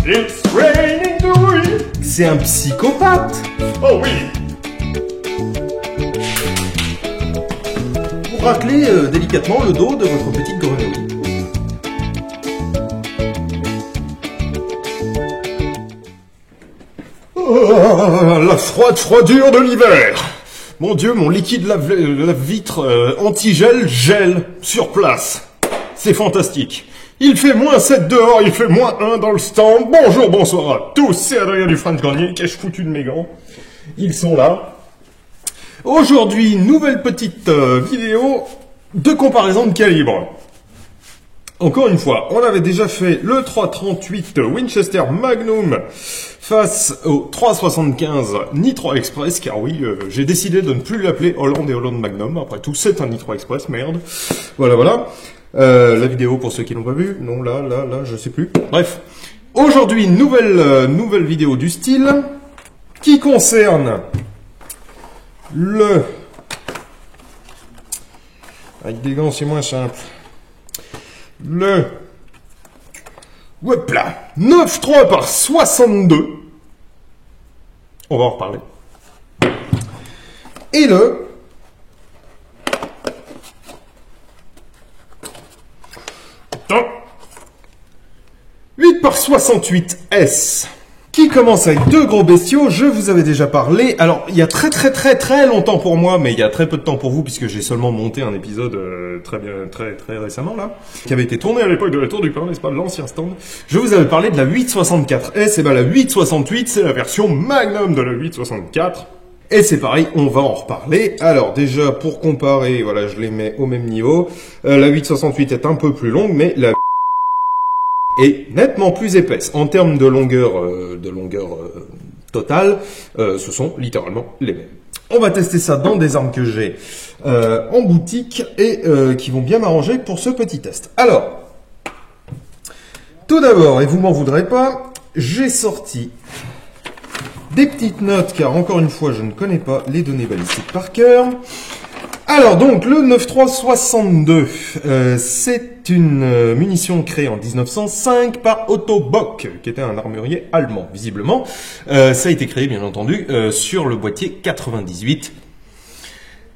It's raining douille. C'est un psychopathe. Oh oui. Vous raclez délicatement le dos de votre petite grenouille. Oh, la froidure de l'hiver. Mon Dieu, mon liquide lave-vitre anti-gel gèle sur place. C'est fantastique. Il fait -7 dehors, il fait -1 dans le stand. Bonjour, bonsoir à tous, c'est Adrien du French Grenier. Qu'ai-je foutu de mes gants? Ils sont là. Aujourd'hui, nouvelle petite vidéo de comparaison de calibre. Encore une fois, on avait déjà fait le 338 Winchester Magnum face au 375 Nitro Express, car oui, j'ai décidé de ne plus l'appeler Holland et Holland Magnum. Après tout, c'est un Nitro Express, merde. Voilà. La vidéo pour ceux qui l'ont pas vu, non, là, je sais plus. Bref, aujourd'hui, nouvelle vidéo du style qui concerne le... Avec des gants, c'est moins simple. Le... Hop là 9.3 par 62. On va en reparler. Et le... 8 par 68 S. Qui commence avec deux gros bestiaux, je vous avais déjà parlé. Alors, il y a très longtemps pour moi, mais il y a très peu de temps pour vous, puisque j'ai seulement monté un épisode très récemment, là, qui avait été tourné à l'époque de la Tour du Pain, n'est-ce pas, l'ancien stand. Je vous avais parlé de la 864S, et ben la 868, c'est la version Magnum de la 864. Et c'est pareil, on va en reparler. Alors, déjà, pour comparer, voilà, je les mets au même niveau. La 868 est un peu plus longue, mais la est nettement plus épaisse. En termes de longueur totale, ce sont littéralement les mêmes. On va tester ça dans des armes que j'ai en boutique et qui vont bien m'arranger pour ce petit test. Alors, tout d'abord, et vous m'en voudrez pas, j'ai sorti des petites notes, car encore une fois, je ne connais pas les données balistiques par cœur. Alors donc, le 9.362, c'est une munition créée en 1905 par Otto Bock, qui était un armurier allemand, visiblement. Ça a été créé, bien entendu, sur le boîtier 98.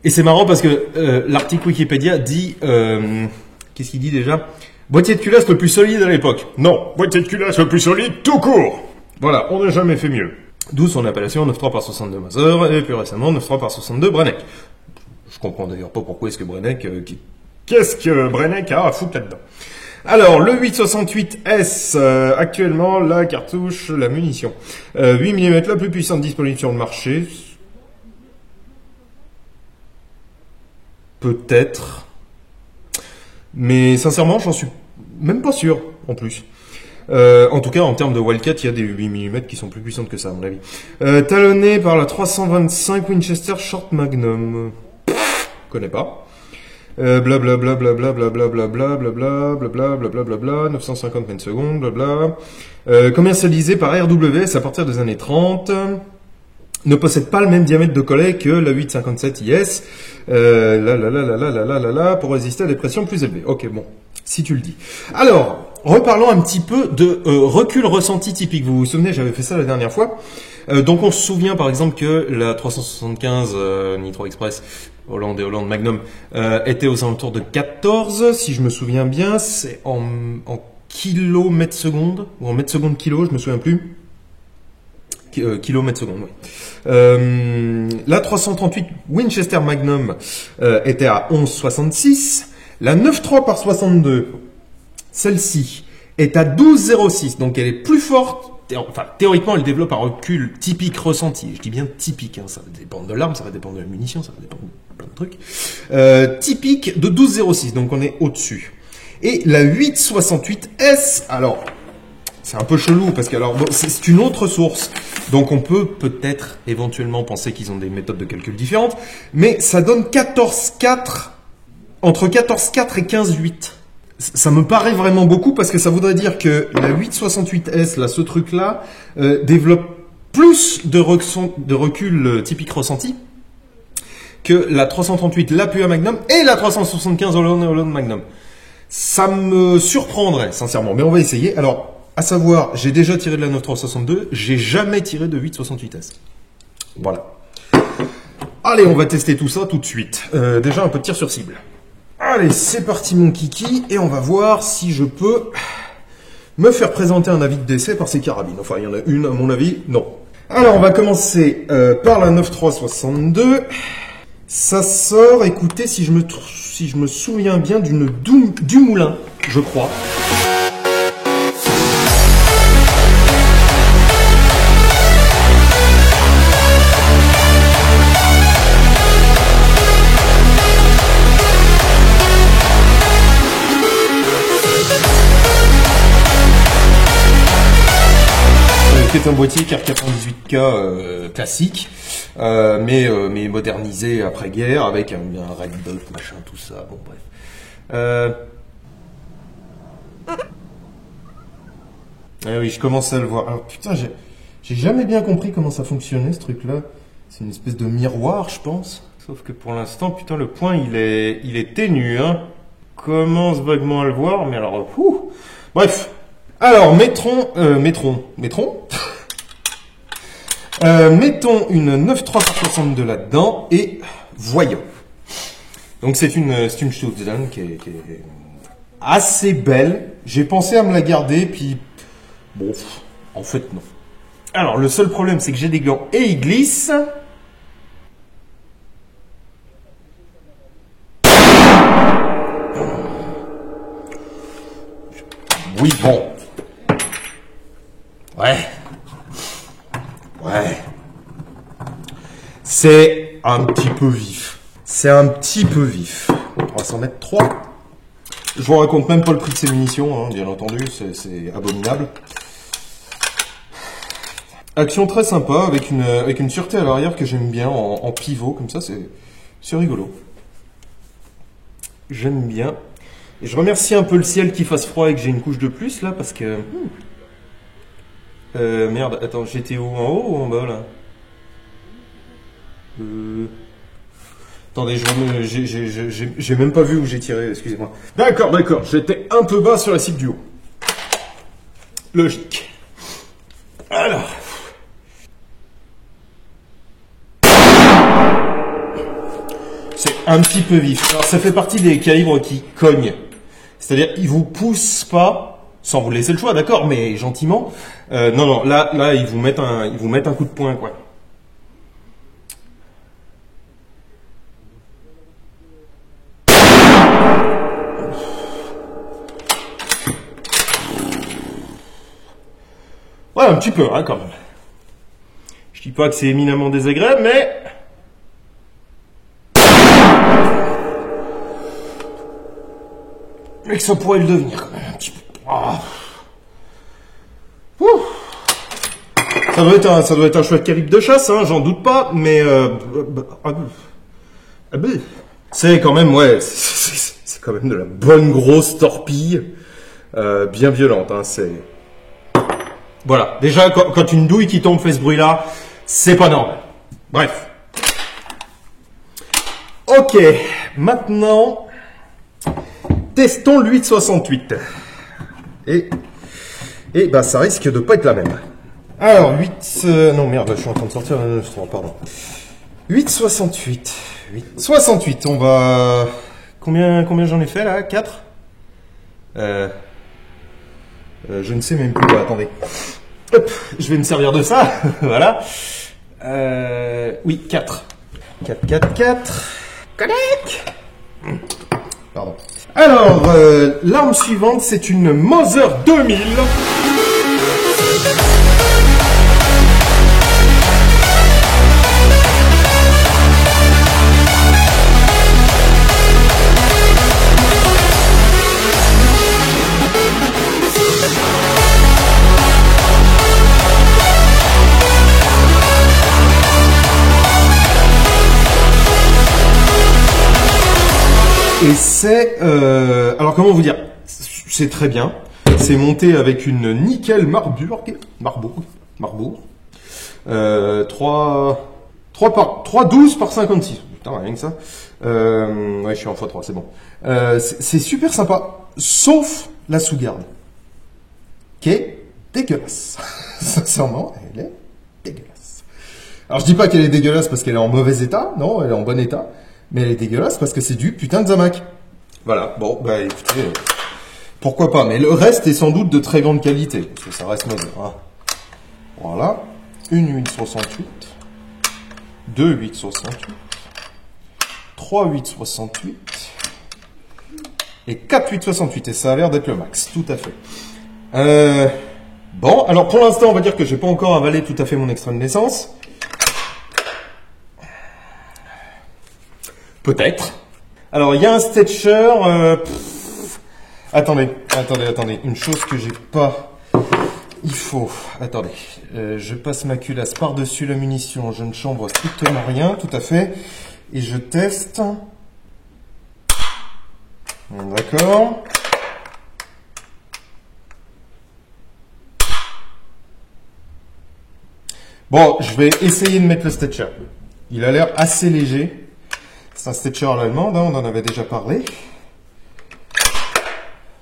Et c'est marrant parce que l'article Wikipédia dit... qu'est-ce qu'il dit déjà? Boîtier de culasse le plus solide à l'époque. Non, boîtier de culasse le plus solide tout court. Voilà, on n'a jamais fait mieux. D'où son appellation 9.3 par 62 Mauser, et plus récemment 9.3 par 62 Brenneck. Je comprends d'ailleurs pas pourquoi est-ce que Brenneck... Qu'est-ce que Brenneck a à foutre là-dedans? Alors, le 868S, actuellement, la cartouche, la munition. 8 mm, la plus puissante disponible sur le marché. Peut-être. Mais sincèrement, j'en suis même pas sûr, en plus. En tout cas, en termes de Wildcat, il y a des 8 mm qui sont plus puissantes que ça, à mon avis. Talonné par la 325 Winchester Short Magnum. Connais pas. Blablabla, 950 mètres secondes, blabla. Commercialisé par RWS à partir des années 30. Ne possède pas le même diamètre de collet que la 857 IS. Pour résister à des pressions plus élevées. Ok, bon, si tu le dis. Alors, reparlons un petit peu de recul ressenti typique. Vous vous souvenez, j'avais fait ça la dernière fois. Donc on se souvient par exemple que la 375 Nitro Express Holland et Holland Magnum était aux alentours de 14, si je me souviens bien. C'est en kilomètres secondes, ou en mètres secondes kilo, je me souviens plus. Kilomètres secondes, oui. La 338 Winchester Magnum était à 11,66. La 9.3 par 62, celle-ci, est à 12,06. Donc elle est plus forte. Enfin, théoriquement, elle développe un recul typique ressenti. Je dis bien typique, hein, ça va dépendre de l'arme, ça va dépendre de la munition, ça va dépendre de plein de trucs. Typique de 12,06, donc on est au-dessus. Et la 868S, alors, c'est un peu chelou, parce que alors, bon, c'est une autre source. Donc on peut peut-être éventuellement penser qu'ils ont des méthodes de calcul différentes, mais ça donne 14,4, entre 14,4 et 15,8. Ça me paraît vraiment beaucoup parce que ça voudrait dire que la 868S, là, ce truc-là, développe plus de recul typique ressenti que la 338, la PUA Magnum et la 375 Holland Magnum. Ça me surprendrait, sincèrement, mais on va essayer. Alors, À savoir, j'ai déjà tiré de la 9362, j'ai jamais tiré de 868S. Voilà. Allez, on va tester tout ça tout de suite. Déjà un peu de tir sur cible. Allez, c'est parti mon kiki, et on va voir si je peux me faire présenter un avis de décès par ces carabines. Enfin, il y en a une à mon avis, non. Alors, on va commencer par la 9362. Ça sort, écoutez, si je me souviens bien, du moulin, je crois. C'est un boîtier KR98K classique, mais modernisé après-guerre avec un Red Dot, machin, tout ça. Bon, bref. Ah oui, je commence à le voir. Alors, putain, j'ai jamais bien compris comment ça fonctionnait, ce truc-là. C'est une espèce de miroir, je pense. Sauf que pour l'instant, putain, le point, il est ténu, hein. Commence vaguement à le voir, mais alors, bref. Alors, mettons une 9.3 là-dedans et voyons. Donc c'est une Stutzman qui est assez belle. J'ai pensé à me la garder, puis bon, en fait non. Alors le seul problème, c'est que j'ai des glands et ils glissent. Oui, bon. Ouais. C'est un petit peu vif. On va s'en mettre 3. Je vous raconte même pas le prix de ces munitions, hein, bien entendu, c'est abominable. Action très sympa, avec une sûreté à l'arrière que j'aime bien, en pivot, comme ça, c'est rigolo. J'aime bien. Et je remercie un peu le ciel qui fasse froid et que j'ai une couche de plus, là, parce que... merde, attends, j'étais où? En haut ou en bas, là? Attendez, j'ai même pas vu où j'ai tiré, excusez-moi. D'accord, j'étais un peu bas sur la cible du haut. Logique. Alors... C'est un petit peu vif. Alors, ça fait partie des calibres qui cognent. C'est-à-dire, ils vous poussent pas, sans vous laisser le choix, d'accord, mais gentiment. Non, là, ils vous mettent un coup de poing, quoi. Ouais, un petit peu, hein, quand même. Je dis pas que c'est éminemment désagréable, mais... Mais que ça pourrait le devenir, quand même, un petit peu. Ça doit être un chouette calibre de chasse, hein, j'en doute pas, mais... c'est quand même, ouais, c'est quand même de la bonne grosse torpille, bien violente, hein, c'est... Voilà, déjà, quand une douille qui tombe fait ce bruit-là, c'est pas normal. Bref. Ok, maintenant, testons le 868. Et bah, ça risque de pas être la même. Alors, non, merde, je suis en train de sortir la 9.3, pardon. 868. 68, on va... Combien j'en ai fait, là? 4 je ne sais même plus. Attendez. Hop, je vais me servir de ça. Voilà. Oui, 4. 4. Connect. Pardon. Alors, l'arme suivante, c'est une Mauser 2000. Et c'est... alors comment vous dire? C'est très bien. C'est monté avec une nickel Marburg. 3,12 par 56. Putain, rien que ça. Ouais, je suis en x3, c'est bon. C'est super sympa. Sauf la sous-garde. Qui est dégueulasse. Sincèrement, elle est dégueulasse. Alors je dis pas qu'elle est dégueulasse parce qu'elle est en mauvais état, non, elle est en bon état, mais elle est dégueulasse parce que c'est du putain de Zamac. Voilà, bon, bah écoutez, pourquoi pas, mais le reste est sans doute de très grande qualité, parce que ça reste moderne. Hein. Voilà, une 868, deux 868, trois 868 et 4 868, et ça a l'air d'être le max, tout à fait. Bon, alors pour l'instant, on va dire que j'ai pas encore avalé tout à fait mon extrait de naissance. Peut-être. Alors, il y a un Stetcher. Attendez. Une chose que j'ai pas. Il faut. Attendez. Je passe ma culasse par-dessus la munition. Je ne chambre strictement rien, tout à fait. Et je teste. D'accord. Bon, je vais essayer de mettre le Stetcher. Il a l'air assez léger. C'est un Stetcher à l'allemande, hein, on en avait déjà parlé.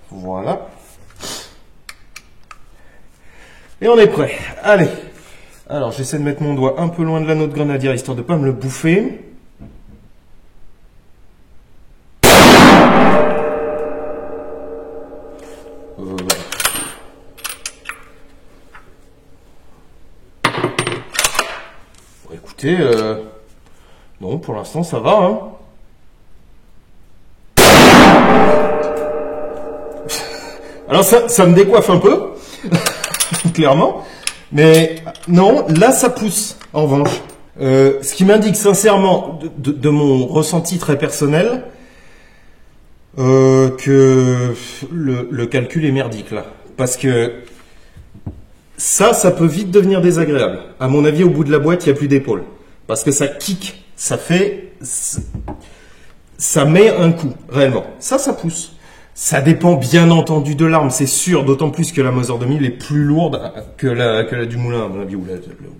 Voilà. Et on est prêt. Allez. Alors, j'essaie de mettre mon doigt un peu loin de l'anneau de grenadier, histoire de ne pas me le bouffer. Écoutez, non, pour l'instant, ça va, hein. Alors, ça me décoiffe un peu, clairement. Mais non, là, ça pousse, en revanche. Ce qui m'indique sincèrement, de mon ressenti très personnel, que le calcul est merdique, là. Parce que ça peut vite devenir désagréable. À mon avis, au bout de la boîte, il n'y a plus d'épaule. Parce que ça kick, ça met un coup, réellement. Ça pousse. Ça dépend bien entendu de l'arme, c'est sûr, d'autant plus que la Mauser 2000 est plus lourde que la du Moulin, à mon avis, ou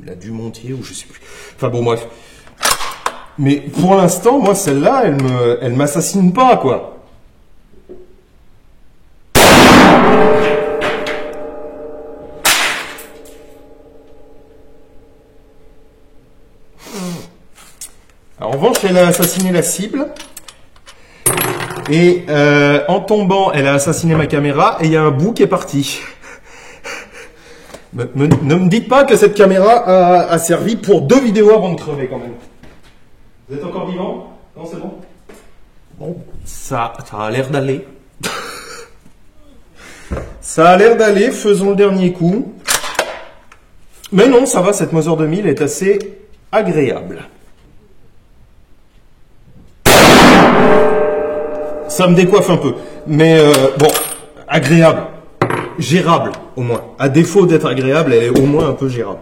la du Montier, ou je sais plus. Enfin bon, bref. Mais pour l'instant, moi, celle-là, elle m'assassine pas, quoi. Alors, en revanche, elle a assassiné la cible. Et en tombant, elle a assassiné ma caméra et il y a un bout qui est parti. Ne me dites pas que cette caméra a servi pour 2 vidéos avant de crever quand même. Vous êtes encore vivant? Non, c'est bon? Bon, ça a l'air d'aller. Ça a l'air d'aller, faisons le dernier coup. Mais non, ça va, cette Mauser 2000 est assez agréable. Ça me décoiffe un peu, mais bon, agréable, gérable au moins. À défaut d'être agréable, elle est au moins un peu gérable.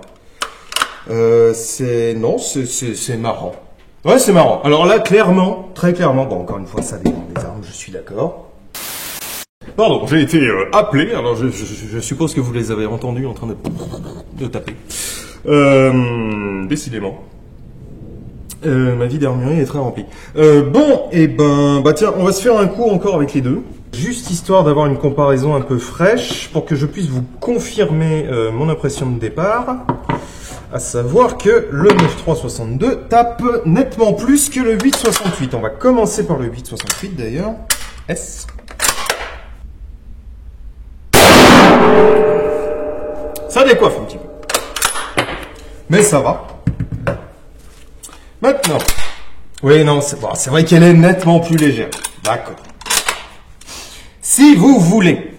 C'est marrant. Ouais, c'est marrant. Alors là, clairement, très clairement, bon, encore une fois, ça dépend des armes, je suis d'accord. Pardon, j'ai été appelé, alors je suppose que vous les avez entendus en train de taper. Décidément. Ma vie d'armurier est très remplie. Bon, et bah tiens, on va se faire un coup encore avec les deux. Juste histoire d'avoir une comparaison un peu fraîche, pour que je puisse vous confirmer mon impression de départ. À savoir que le 9.362 tape nettement plus que le 8.68. On va commencer par le 8.68 d'ailleurs. S. Ça décoiffe un petit peu. Mais ça va. Maintenant, oui, non, c'est bon, c'est vrai qu'elle est nettement plus légère. D'accord. Si vous voulez.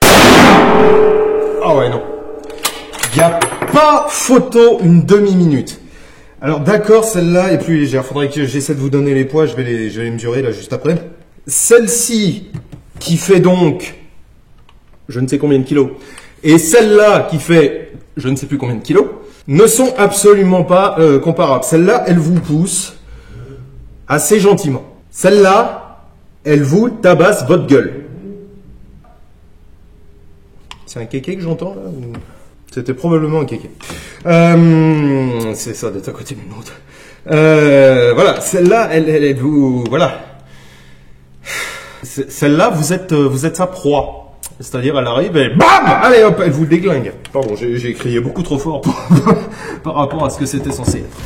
Ah ouais, non. Il n'y a pas photo une demi-minute. Alors d'accord, celle-là est plus légère. Faudrait que j'essaie de vous donner les poids, je vais les mesurer là juste après. Celle-ci, qui fait donc je ne sais combien de kilos, et celle-là qui fait je ne sais plus combien de kilos, ne sont absolument pas comparables. Celle-là, elle vous pousse assez gentiment. Celle-là, elle vous tabasse votre gueule. C'est un kéké que j'entends là ou... C'était probablement un kéké. C'est ça d'être à côté d'une autre. Voilà, celle-là, elle vous... Voilà. Celle-là, vous êtes sa proie. C'est-à-dire, elle arrive et BAM! Allez hop, elle vous déglingue. Pardon, j'ai crié beaucoup trop fort par rapport à ce que c'était censé être.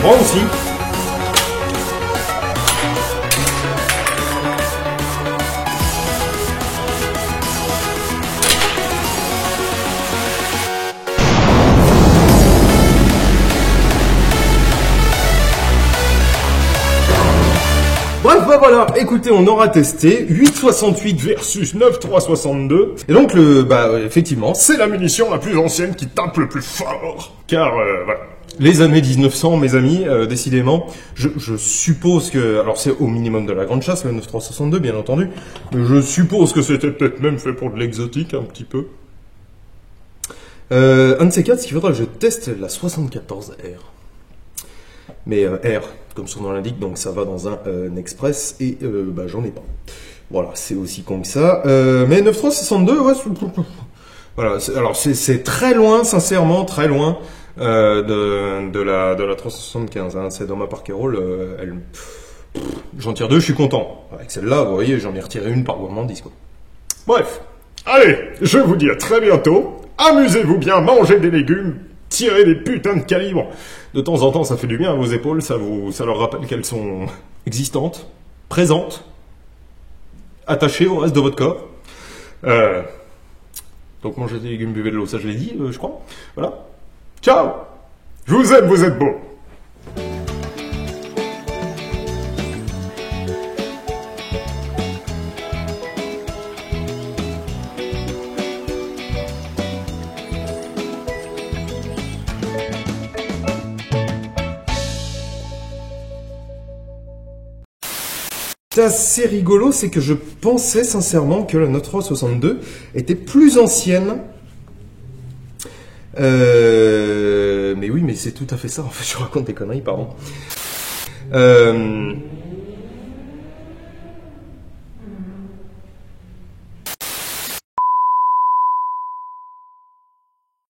Moi aussi. Bref, bah voilà, écoutez, on aura testé 8,68 versus 9,362. Et donc, effectivement, c'est la munition la plus ancienne qui tape le plus fort. Car, voilà. Les années 1900, mes amis, décidément, je suppose que... Alors, c'est au minimum de la grande chasse, le 9,362, bien entendu. Mais je suppose que c'était peut-être même fait pour de l'exotique, un petit peu. Un de ces quatre, ce qu'il faudra que je teste la 74R. Mais R, comme son nom l'indique, donc ça va dans un express, et j'en ai pas. Voilà, c'est aussi con que ça. Mais 9,362, ouais, voilà, alors c'est très loin, sincèrement, très loin de la 375. Hein. C'est dans ma Parker Hall, j'en tire deux, je suis content. Avec celle-là, vous voyez, j'en ai retiré une par gourmandise, quoi. Bref, allez, je vous dis à très bientôt. Amusez-vous bien, mangez des légumes, tirez des putains de calibres. De temps en temps, ça fait du bien à vos épaules, ça leur rappelle qu'elles sont existantes, présentes, attachées au reste de votre corps. Donc mangez des légumes, buvez de l'eau, ça je l'ai dit, je crois. Voilà. Ciao! Je vous aime, vous êtes beaux! C'est assez rigolo, c'est que je pensais sincèrement que la 9,362 était plus ancienne. Mais oui, mais c'est tout à fait ça. En fait, je raconte des conneries, pardon.